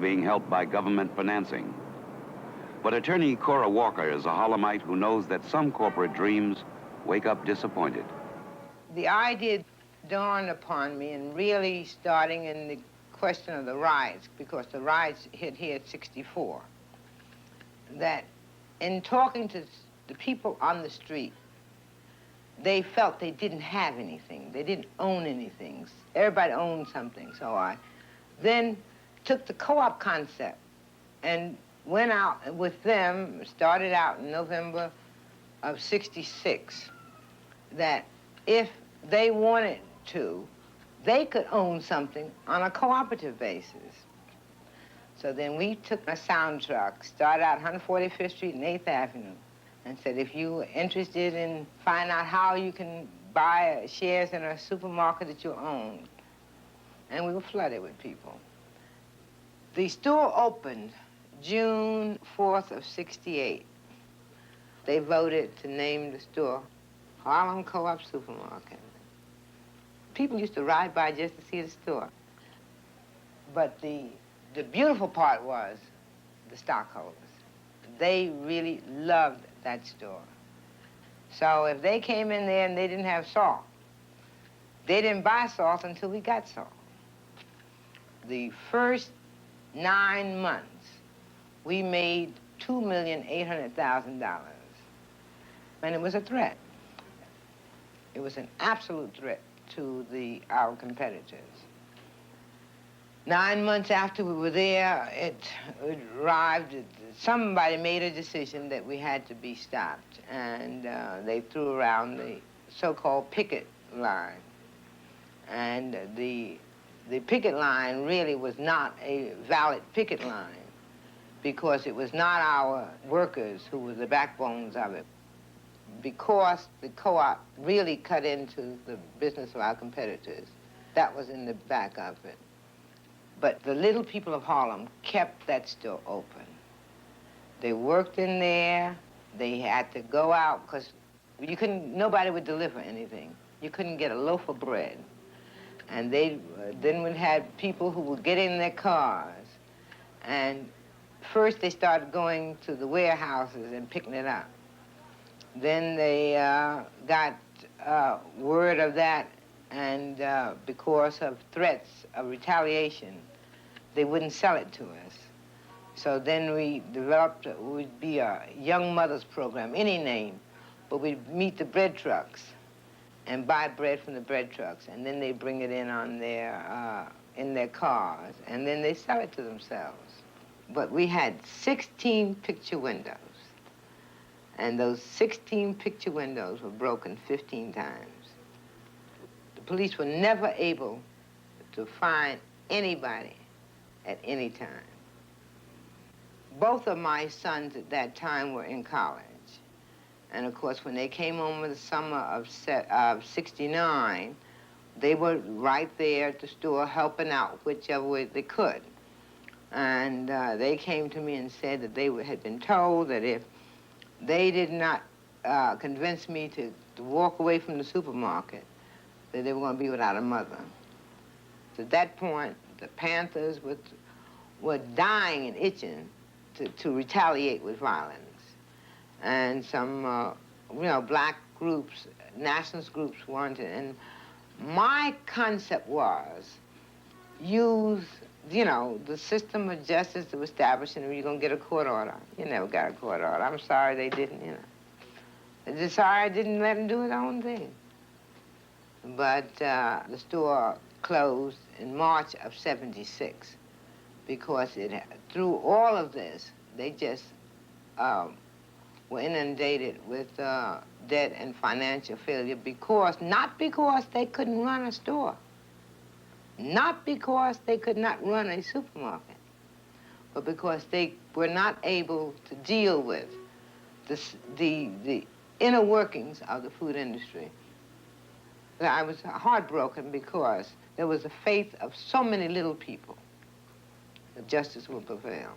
being helped by government financing. But attorney Cora Walker is a Harlemite who knows that some corporate dreams wake up disappointed. The idea dawned upon me, and really starting in the question of the riots, because the riots hit here at 64, that in talking to the people on the street, they felt they didn't have anything. They didn't own anything. Everybody owned something. So I then took the co-op concept and went out with them, started out in November of 66, that if they wanted to, they could own something on a cooperative basis. So then we took a sound truck, started out 145th Street and 8th Avenue, and said, if you're interested in finding out how you can buy shares in a supermarket that you own. And we were flooded with people. The store opened June 4th of 68. They voted to name the store Harlem Co-op Supermarket. People used to ride by just to see the store. But the beautiful part was the stockholders. They really loved that store. So if they came in there and they didn't have salt, they didn't buy salt until we got salt. The first 9 months, we made $2,800,000. And it was a threat. It was an absolute threat to our competitors. 9 months after we were there, it arrived, somebody made a decision that we had to be stopped, and they threw around the so-called picket line. And the picket line really was not a valid picket line, because it was not our workers who were the backbones of it. Because the co-op really cut into the business of our competitors, that was in the back of it. But the little people of Harlem kept that store open. They worked in there. They had to go out because nobody would deliver anything. You couldn't get a loaf of bread. And then we had people who would get in their cars. And first they started going to the warehouses and picking it up. Then they got word of that, and because of threats of retaliation, they wouldn't sell it to us. So then we developed, it would be a young mothers program, any name, but we'd meet the bread trucks and buy bread from the bread trucks, and then they bring it in on in their cars, and then they sell it to themselves. But we had 16 picture windows, and those 16 picture windows were broken 15 times. The police were never able to find anybody at any time. Both of my sons at that time were in college. And of course, when they came home in the summer of 69, they were right there at the store helping out whichever way they could. And they came to me and said that they had been told that if they did not convince me to walk away from the supermarket, that they were going to be without a mother. So at that point, the Panthers were dying and itching to retaliate with violence. And some, black groups, nationalist groups wanted. And my concept was use, the system of justice that was established, and you're going to get a court order. You never got a court order. I'm sorry they didn't, They're just sorry I didn't let them do his own thing. But the store closed in March of 76 because through all of this, they just were inundated with debt and financial failure not because they couldn't run a store, not because they could not run a supermarket, but because they were not able to deal with the inner workings of the food industry. I was heartbroken because there was a faith of so many little people that justice would prevail.